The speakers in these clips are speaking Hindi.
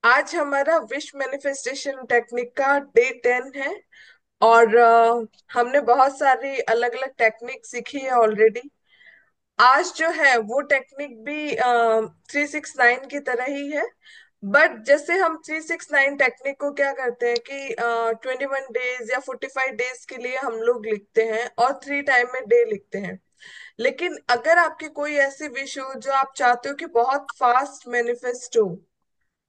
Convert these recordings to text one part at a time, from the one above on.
आज हमारा विश मैनिफेस्टेशन टेक्निक का डे 10 है। और हमने बहुत सारी अलग अलग टेक्निक सीखी है ऑलरेडी। आज जो है वो टेक्निक भी 369 की तरह ही है। बट जैसे हम 369 टेक्निक को क्या करते हैं कि 21 डेज या 45 डेज के लिए हम लोग लिखते हैं और 3 टाइम में डे लिखते हैं। लेकिन अगर आपकी कोई ऐसी विश हो जो आप चाहते हो कि बहुत फास्ट मैनिफेस्ट हो,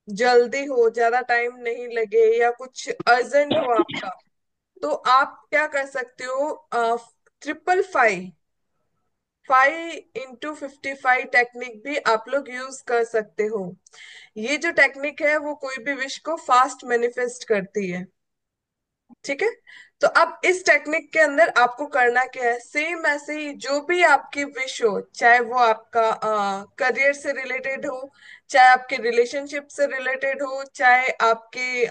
जल्दी हो, ज्यादा टाइम नहीं लगे, या कुछ अर्जेंट हो आपका, तो आप क्या कर सकते हो? 555 5 into 55 टेक्निक भी आप लोग यूज कर सकते हो। ये जो टेक्निक है वो कोई भी विश को फास्ट मैनिफेस्ट करती है। ठीक है। तो अब इस टेक्निक के अंदर आपको करना क्या है, सेम ऐसे ही जो भी आपकी विश हो, चाहे वो आपका करियर से रिलेटेड हो, चाहे आपके रिलेशनशिप से रिलेटेड हो, चाहे आपके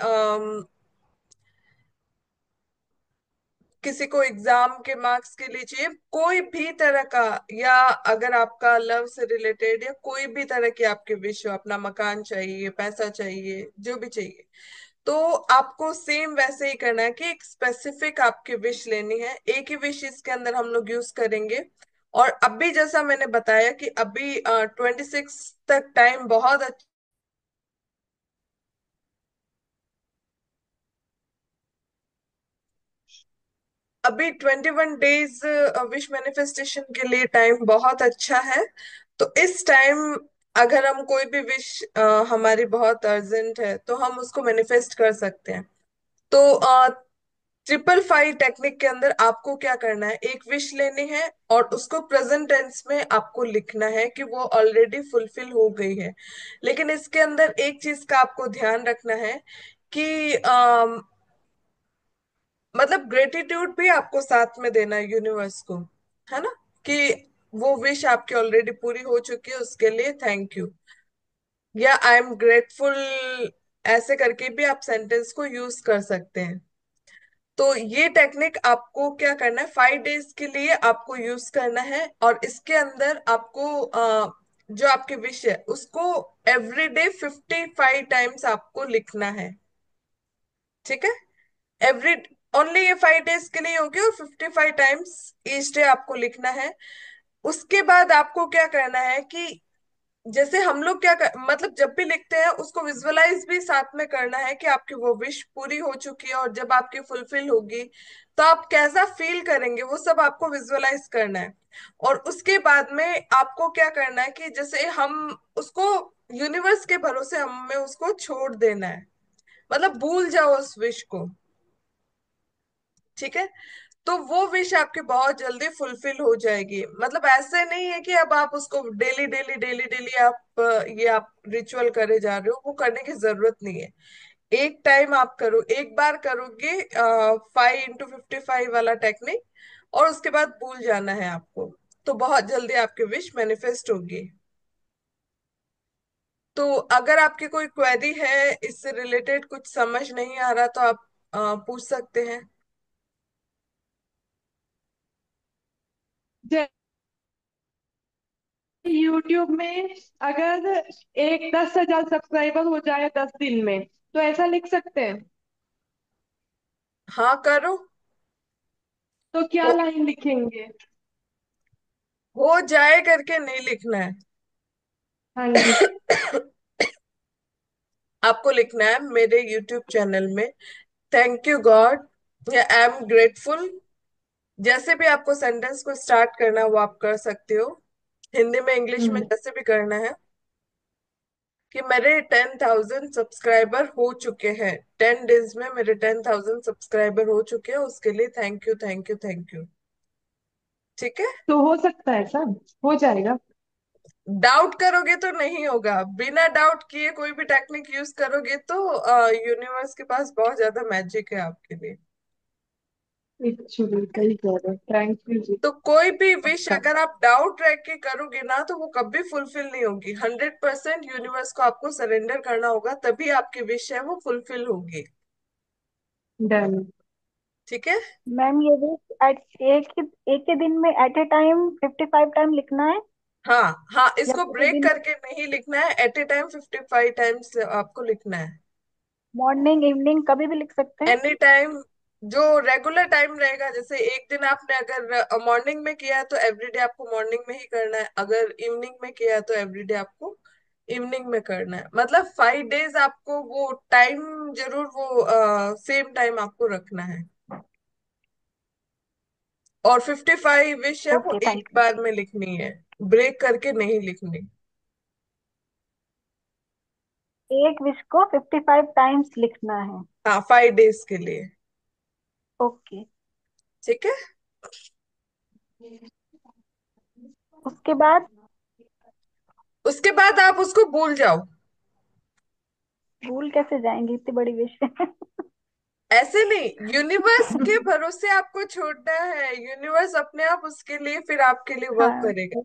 किसी को एग्जाम के मार्क्स के लिए चाहिए, कोई भी तरह का, या अगर आपका लव से रिलेटेड या कोई भी तरह की आपकी विश हो, अपना मकान चाहिए, पैसा चाहिए, जो भी चाहिए, तो आपको सेम वैसे ही करना है कि एक स्पेसिफिक आपकी विश लेनी है। एक ही विश इसके अंदर हम लोग यूज करेंगे। और अभी जैसा मैंने बताया कि अभी 26 तक टाइम बहुत अच्छा। अभी 21 डेज विश मैनिफेस्टेशन के लिए टाइम बहुत अच्छा है। तो इस टाइम अगर हम कोई भी विश हमारी बहुत अर्जेंट है तो हम उसको मैनिफेस्ट कर सकते हैं। तो 555 टेक्निक के अंदर आपको क्या करना है, एक विश लेनी है और उसको प्रेजेंट टेंस में आपको लिखना है कि वो ऑलरेडी फुलफिल हो गई है। लेकिन इसके अंदर एक चीज का आपको ध्यान रखना है कि मतलब ग्रेटिट्यूड भी आपको साथ में देना है यूनिवर्स को, है ना, कि वो विश आपकी ऑलरेडी पूरी हो चुकी है, उसके लिए थैंक यू, या आई एम ग्रेटफुल, ऐसे करके भी आप सेंटेंस को यूज कर सकते हैं। तो ये टेक्निक आपको क्या करना है, 5 डेज के लिए आपको यूज करना है। और इसके अंदर आपको जो आपकी विश है उसको एवरी डे 55 टाइम्स आपको लिखना है। ठीक है। एवरी ओनली ये 5 डेज के लिए होगी और 55 टाइम्स ईच डे आपको लिखना है। उसके बाद आपको क्या करना है कि जैसे हम लोग मतलब जब भी लिखते हैं उसको विजुअलाइज भी साथ में करना है कि आपकी वो विश पूरी हो चुकी है, और जब आपकी फुलफिल होगी तो आप कैसा फील करेंगे वो सब आपको विजुअलाइज करना है। और उसके बाद में आपको क्या करना है कि जैसे हम उसको यूनिवर्स के भरोसे हमें उसको छोड़ देना है, मतलब भूल जाओ उस विश को। ठीक है। तो वो विश आपकी बहुत जल्दी फुलफिल हो जाएगी। मतलब ऐसे नहीं है कि अब आप उसको डेली डेली डेली डेली आप ये आप रिचुअल करे जा रहे हो, वो करने की जरूरत नहीं है। एक टाइम आप करो, एक बार करोगे 5 into 55 वाला टेक्निक, और उसके बाद भूल जाना है आपको। तो बहुत जल्दी आपकी विश मैनिफेस्ट होगी। तो अगर आपकी कोई क्वेरी है, इससे रिलेटेड कुछ समझ नहीं आ रहा, तो आप पूछ सकते हैं। यूट्यूब में अगर एक 10,000 सब्सक्राइबर हो जाए 10 दिन में, तो ऐसा लिख सकते हैं? हाँ, करो। तो क्या हो लाइन लिखेंगे? हो जाए करके नहीं लिखना है। हाँ जी। आपको लिखना है मेरे यूट्यूब चैनल में थैंक यू गॉड या आई एम ग्रेटफुल। जैसे भी आपको सेंटेंस को स्टार्ट करना है वो आप कर सकते हो, हिंदी में इंग्लिश में हम्म। जैसे भी करना है, कि मेरे 10,000 सब्सक्राइबर हो चुके हैं, 10 डेज में मेरे 10,000 सब्सक्राइबर हो चुके हैं, उसके लिए thank you thank you thank you. ठीक है। तो हो सकता है सब हो जाएगा। डाउट करोगे तो नहीं होगा, बिना डाउट किए कोई भी टेक्निक यूज करोगे तो यूनिवर्स के पास बहुत ज्यादा मैजिक है आपके लिए। एक्चुअली सही कह रहे हैं, थैंक यू जी। तो कोई भी विश आपका। अगर आप डाउट रख के करोगे ना तो वो कभी फुलफिल नहीं होगी। 100% यूनिवर्स को आपको सरेंडर करना होगा, तभी आपकी विश है वो फुलफिल होगी। डन। ठीक है। मैम ये भी एट एक ही दिन में एट ए टाइम 55 टाइम लिखना है? हाँ हाँ, या इसको पूरे ब्रेक दिन? करके नहीं लिखना है, एट ए टाइम 55 टाइम्स आपको लिखना है। मॉर्निंग इवनिंग कभी भी लिख सकते हैं? एनी टाइम, जो रेगुलर टाइम रहेगा, जैसे एक दिन आपने अगर मॉर्निंग में किया है तो एवरीडे आपको मॉर्निंग में ही करना है, अगर इवनिंग में किया है तो एवरीडे आपको इवनिंग में करना है। मतलब 5 डेज आपको वो टाइम जरूर वो सेम टाइम आपको रखना है। और 55 विश है वो ओके, एक थैंक यू। बार में लिखनी है, ब्रेक करके नहीं लिखनी। एक विश को 55 टाइम्स लिखना है? हाँ, 5 डेज के लिए। ओके। ठीक है। उसके बाद? उसके बाद आप उसको भूल जाओ। भूल कैसे जाएंगे, इतनी बड़ी विश है। ऐसे नहीं, यूनिवर्स के भरोसे आपको छोड़ना है, यूनिवर्स अपने आप उसके लिए फिर आपके लिए वर्क हाँ। करेगा।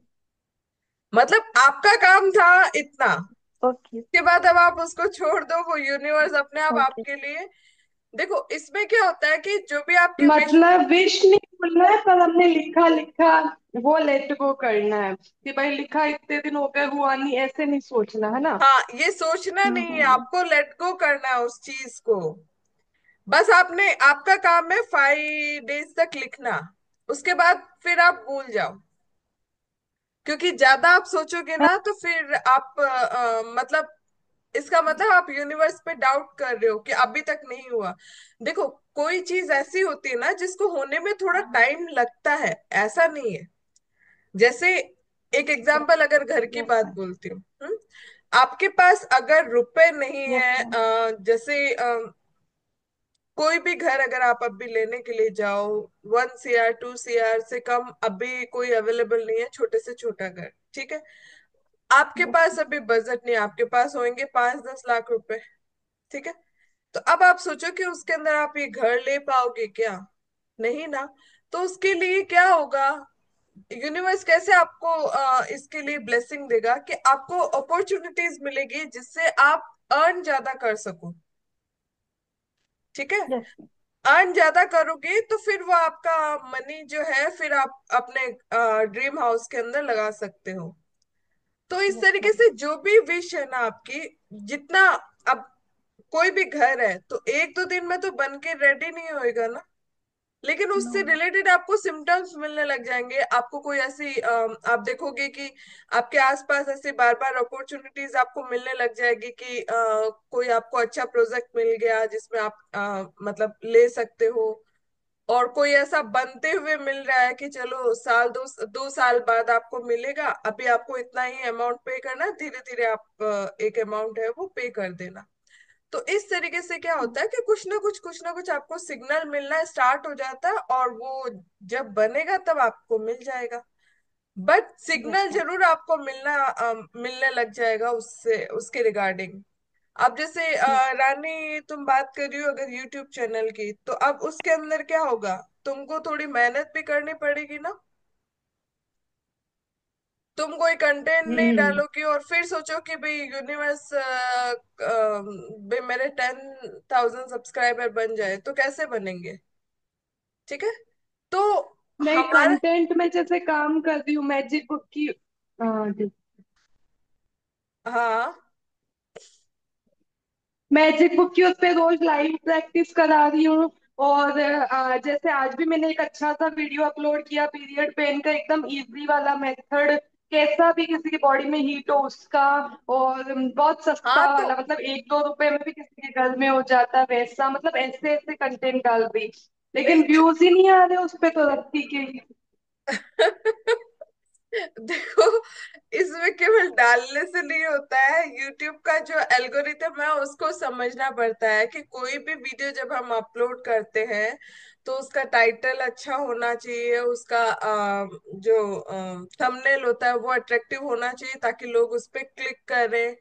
मतलब आपका काम था इतना, ओके। उसके बाद अब आप उसको छोड़ दो, वो यूनिवर्स अपने आप ओके। आपके लिए। देखो इसमें क्या होता है कि जो भी आपके विश। मतलब विश नहीं भूलना है, पर हमने लिखा लिखा वो लेट गो करना है कि भाई लिखा इतने दिन हो गए, हुआ नहीं, ऐसे नहीं सोचना है ना? हाँ, ये सोचना नहीं है, हम्म। आपको लेट गो करना है उस चीज को। बस आपने, आपका काम है 5 डेज तक लिखना, उसके बाद फिर आप भूल जाओ। क्योंकि ज्यादा आप सोचोगे मैं ना तो फिर आप मतलब, इसका मतलब आप यूनिवर्स पे डाउट कर रहे हो कि अभी तक नहीं हुआ। देखो, कोई चीज ऐसी होती है ना जिसको होने में थोड़ा टाइम लगता है, ऐसा नहीं है। जैसे एक एग्जांपल, अगर घर की यस बात मैम। बोलती हूँ, आपके पास अगर रुपए नहीं यस है, मैम। जैसे कोई भी घर अगर आप अभी लेने के लिए जाओ, 1 CR 2 CR से कम अभी कोई अवेलेबल नहीं है, छोटे से छोटा घर, ठीक है। आपके यस पास मैम। अभी बजट नहीं है, आपके पास होंगे 5-10 लाख रुपए, ठीक है। तो अब आप सोचो कि उसके अंदर आप ये घर ले पाओगे क्या? नहीं ना। तो उसके लिए क्या होगा, यूनिवर्स कैसे आपको इसके लिए ब्लेसिंग देगा कि आपको अपॉर्चुनिटीज मिलेगी जिससे आप अर्न ज्यादा कर सको, ठीक है। यस अर्न ज्यादा करोगे तो फिर वो आपका मनी जो है फिर आप अपने ड्रीम हाउस के अंदर लगा सकते हो। तो इस यस तरीके मैम। से जो भी विश है ना आपकी, जितना, अब कोई भी घर है तो 1-2 दिन में तो बन के रेडी नहीं होएगा ना। लेकिन नो उससे नो। रिलेटेड आपको सिम्टम्स मिलने लग जाएंगे, आपको कोई ऐसी आप देखोगे कि आपके आसपास ऐसे बार बार अपॉर्चुनिटीज आपको मिलने लग जाएगी कि कोई आपको अच्छा प्रोजेक्ट मिल गया जिसमें आप मतलब ले सकते हो। और कोई ऐसा बनते हुए मिल रहा है कि चलो साल 2 2 साल बाद आपको मिलेगा, अभी आपको इतना ही अमाउंट पे करना है, धीरे धीरे आप एक अमाउंट है वो पे कर देना। तो इस तरीके से क्या होता है कि कुछ ना कुछ आपको सिग्नल मिलना स्टार्ट हो जाता है, और वो जब बनेगा तब आपको मिल जाएगा। But yes signal ma'am. जरूर आपको मिलने लग जाएगा उससे, उसके रिगार्डिंग। अब जैसे यस। रानी तुम बात कर रही हो अगर यूट्यूब चैनल की, तो अब उसके अंदर क्या होगा, तुमको थोड़ी मेहनत भी करनी पड़ेगी ना। तुम कोई कंटेंट नहीं हम्म। डालोगी और फिर सोचो कि भाई यूनिवर्स भाई मेरे 10,000 सब्सक्राइबर बन जाए, तो कैसे बनेंगे? ठीक है। तो नहीं, हमारा, कंटेंट में जैसे काम कर रही हूँ मैजिक बुक की। हाँ जी। हाँ मैजिक बुक की उस पे रोज लाइव प्रैक्टिस करा रही हूँ। और जैसे आज भी मैंने एक अच्छा सा वीडियो अपलोड किया, पीरियड पेन का एकदम इजी वाला मेथड, कैसा भी किसी की बॉडी में हीट हो उसका। और बहुत हाँ, सस्ता तो वाला, मतलब 1-2 रुपए में भी किसी के घर में हो जाता है वैसा, मतलब ऐसे ऐसे कंटेंट डाल रही। लेकिन नहीं व्यूज ही नहीं आ रहे उस पे, तो रखती के। देखो, इसमें केवल डालने से नहीं होता है, यूट्यूब का जो एल्गोरिथम है उसको समझना पड़ता है कि कोई भी वीडियो जब हम अपलोड करते हैं तो उसका टाइटल अच्छा होना चाहिए, उसका जो थंबनेल होता है वो अट्रैक्टिव होना चाहिए ताकि लोग उस पर क्लिक करें,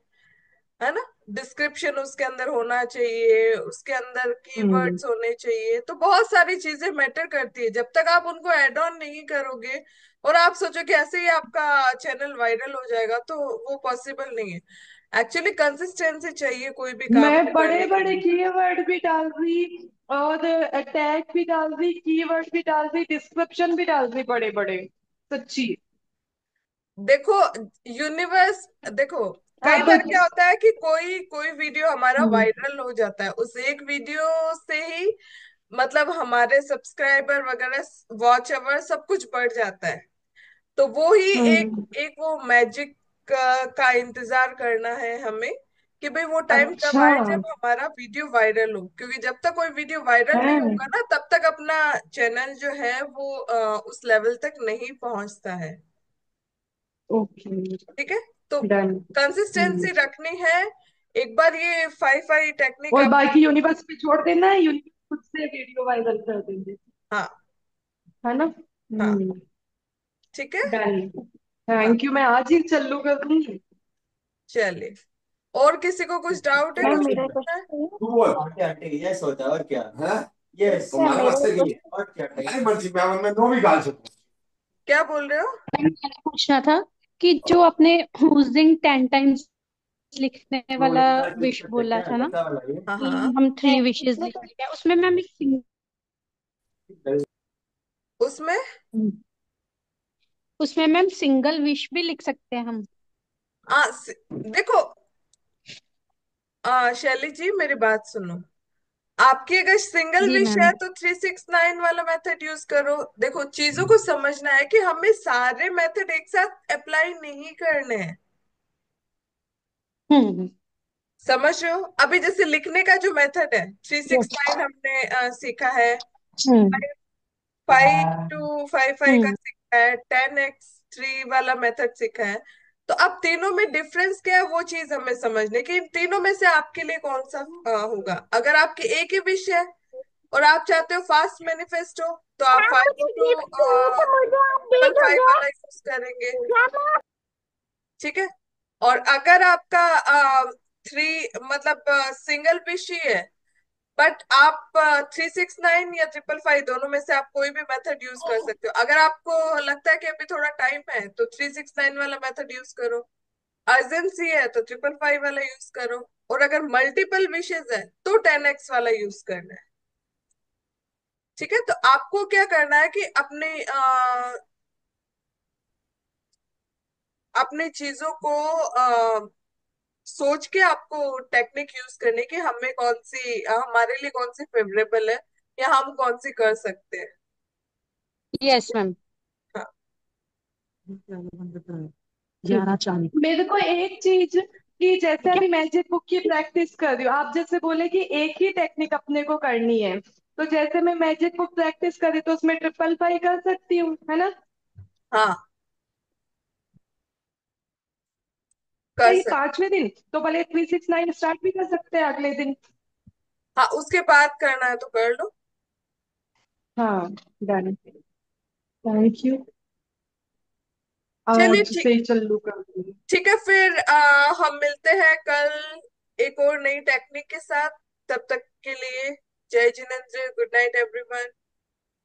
है ना। डिस्क्रिप्शन उसके अंदर होना चाहिए, उसके अंदर हम्म। कीवर्ड्स होने चाहिए, तो बहुत सारी चीजें मैटर करती है। जब तक आप उनको ऐड ऑन नहीं करोगे और आप सोचो कि ऐसे ही आपका चैनल वायरल हो जाएगा, तो वो पॉसिबल नहीं है। एक्चुअली कंसिस्टेंसी चाहिए कोई भी काम को मैं बड़े करने के बड़े लिए। कीवर्ड भी डाल रही, और टैग भी डाल रही, कीवर्ड भी डाल रही, डिस्क्रिप्शन भी डाल रही, बड़े बड़े। सच्ची। देखो, यूनिवर्स, देखो, हाँ कई तो बार क्या होता है कि कोई कोई वीडियो हमारा हम्म वायरल हो जाता है, उस एक वीडियो से ही मतलब हमारे सब्सक्राइबर वगैरह, वॉच अवर सब कुछ बढ़ जाता है। तो वो ही एक हम्म। एक वो मैजिक का इंतजार करना है हमें, कि भाई वो टाइम कब अच्छा आए जब हमारा वीडियो वायरल हो, क्योंकि जब तक कोई वीडियो वायरल नहीं है। होगा ना, तब तक अपना चैनल जो है वो उस लेवल तक नहीं पहुंचता है। ओके। ठीक है, तो डन। कंसिस्टेंसी रखनी है। एक बार ये 5 टेक्निक और आप। बाकी यूनिवर्स पे छोड़ देना है, यूनिवर्स खुद से वीडियो वायरल कर देंगे। हाँ। है ना। हाँ। ठीक है। डन। हाँ। थैंक यू, मैं आज ही चालू कर दूंगी। चलिए, और किसी को कुछ डाउट है, मैम कुछ मेरा पूछना है? क्वेश्चन तू बोल क्या यस होता है और क्या है। यस है तुम्हारा मेरा मस्त है क्वेश्चन और क्या है मर्जी मैं नो भी गाल सकूं। क्या बोल रहे हो? मैंने पूछना था कि जो आपने उस दिन 10 टाइम्स लिखने तो वाला लड़का क्लिक विश करते बोला क्या था ना, बता वाला ये। हाँ हाँ। कि हम 3 विशेस लिखेंगे, उसमें मैम एक उसमें उसमें मैम सिंगल विश भी लिख सकते हैं हम? देखो, शैली जी मेरी बात सुनो। आपकी अगर सिंगल जी विश मैम। है तो 369 वाला मेथड यूज करो। देखो, चीजों को समझना है कि हमें सारे मेथड एक साथ अप्लाई नहीं करने हैं। हम्म। समझ रहे हो? अभी जैसे लिखने का जो मेथड है, थ्री सिक्स यस। नाइन हमने सीखा है, हम्म। 5255 का हम्म। सीखा है, 10x3 वाला मेथड सीखा है। तो अब तीनों में डिफरेंस क्या है, वो चीज हमें समझने कि इन तीनों में से आपके लिए कौन सा होगा। अगर आपकी एक ही विश है और आप चाहते हो फास्ट मैनिफेस्टो, तो आप मैम फाइव मुझे टू गिफ्ट चाहिए था, मुझे ट्रिपल अपडेट हो फाइव गया। वाला यूज करेंगे। मैम ठीक है। और अगर आपका थ्री मतलब सिंगल विश ही है, बट आप 369 या 555 दोनों में से आप कोई भी मेथड यूज कर सकते हो। अगर आपको लगता है कि अभी थोड़ा टाइम है तो 369 वाला मेथड यूज करो, अर्जेंसी है तो 555 वाला यूज करो, और अगर मल्टीपल विशेस है तो 10x वाला यूज करना है। ठीक है, तो आपको क्या करना है कि अपनी चीजों को सोच के आपको टेक्निक यूज करने की, हमें कौन सी हमारे लिए कौन सी फेवरेबल है, या हम कौन सी कर सकते हैं। ठीक यस है। मैम। हाँ। 11 चालीस मेरे को एक चीज, कि जैसे ठीक है। अभी मैजिक बुक की प्रैक्टिस कर रही हूँ, आप जैसे बोले कि एक ही टेक्निक अपने को करनी है, तो जैसे मैं मैजिक बुक प्रैक्टिस करी तो उसमें 555 कर सकती हूँ, है ना। हाँ, कर ये सकते। 5वें दिन तो भले 369 स्टार्ट भी कर सकते हैं अगले दिन। हाँ, उसके बाद करना है तो कर लो। हाँ। डन। Thank you. चलिए, आज ठीक। से ही चालू कर दूंगी। ठीक है, फिर हम मिलते हैं कल एक और नई टेक्निक के साथ। तब तक के लिए जय जिनेंद्र, गुड नाइट एवरीवन।